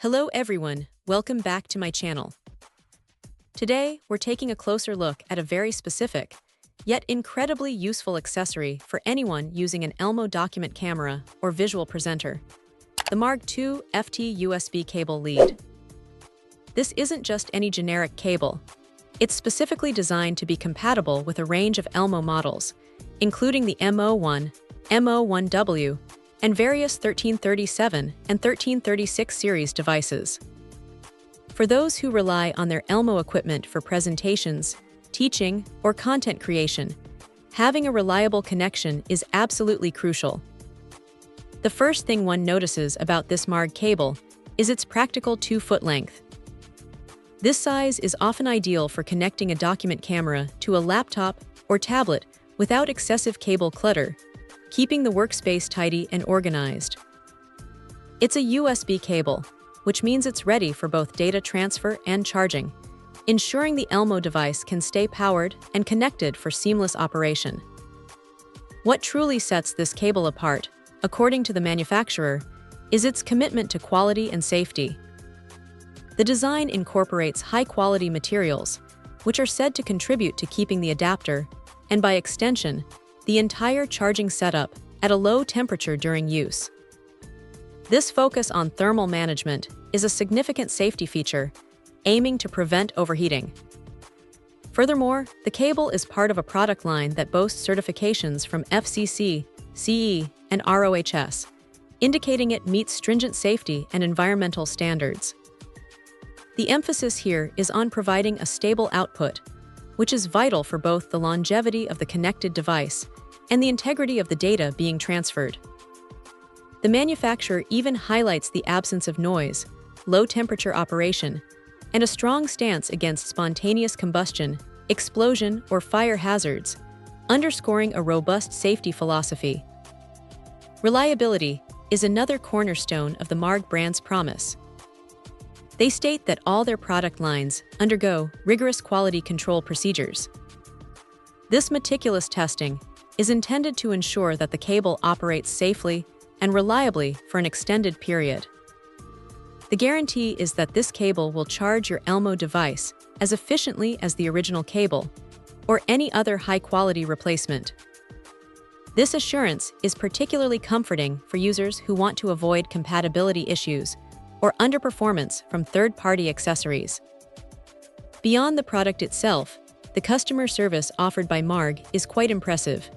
Hello everyone, welcome back to my channel. Today, we're taking a closer look at a very specific, yet incredibly useful accessory for anyone using an Elmo document camera or visual presenter, the Marg 2ft USB cable lead. This isn't just any generic cable. It's specifically designed to be compatible with a range of Elmo models, including the MO1, MO1W, and various 1337 and 1336 series devices. For those who rely on their Elmo equipment for presentations, teaching, or content creation, having a reliable connection is absolutely crucial. The first thing one notices about this Marg cable is its practical 2-foot length. This size is often ideal for connecting a document camera to a laptop or tablet without excessive cable clutter, keeping the workspace tidy and organized. It's a USB cable, which means it's ready for both data transfer and charging, ensuring the Elmo device can stay powered and connected for seamless operation. What truly sets this cable apart, according to the manufacturer, is its commitment to quality and safety. The design incorporates high-quality materials, which are said to contribute to keeping the adapter, and by extension, the entire charging setup at a low temperature during use. This focus on thermal management is a significant safety feature, aiming to prevent overheating. Furthermore, the cable is part of a product line that boasts certifications from FCC, CE, and RoHS, indicating it meets stringent safety and environmental standards. The emphasis here is on providing a stable output, which is vital for both the longevity of the connected device and the integrity of the data being transferred. The manufacturer even highlights the absence of noise, low-temperature operation, and a strong stance against spontaneous combustion, explosion, or fire hazards, underscoring a robust safety philosophy. Reliability is another cornerstone of the Marg brand's promise. They state that all their product lines undergo rigorous quality control procedures. This meticulous testing is intended to ensure that the cable operates safely and reliably for an extended period. The guarantee is that this cable will charge your Elmo device as efficiently as the original cable or any other high-quality replacement. This assurance is particularly comforting for users who want to avoid compatibility issues or underperformance from third-party accessories. Beyond the product itself, the customer service offered by Marg is quite impressive.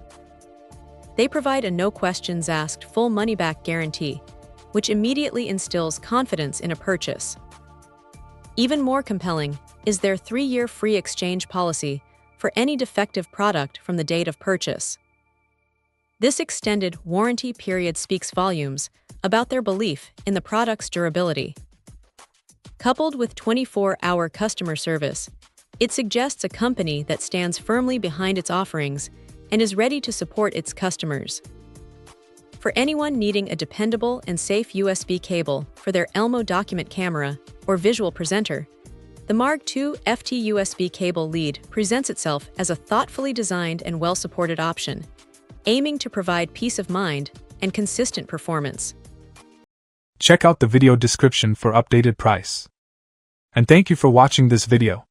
They provide a no-questions-asked full money-back guarantee, which immediately instills confidence in a purchase. Even more compelling is their 3-year free exchange policy for any defective product from the date of purchase. This extended warranty period speaks volumes about their belief in the product's durability. Coupled with 24-hour customer service, it suggests a company that stands firmly behind its offerings and is ready to support its customers. For anyone needing a dependable and safe USB cable for their Elmo document camera or visual presenter, the Marg 2ft USB cable lead presents itself as a thoughtfully designed and well-supported option, aiming to provide peace of mind and consistent performance. Check out the video description for updated price. And thank you for watching this video.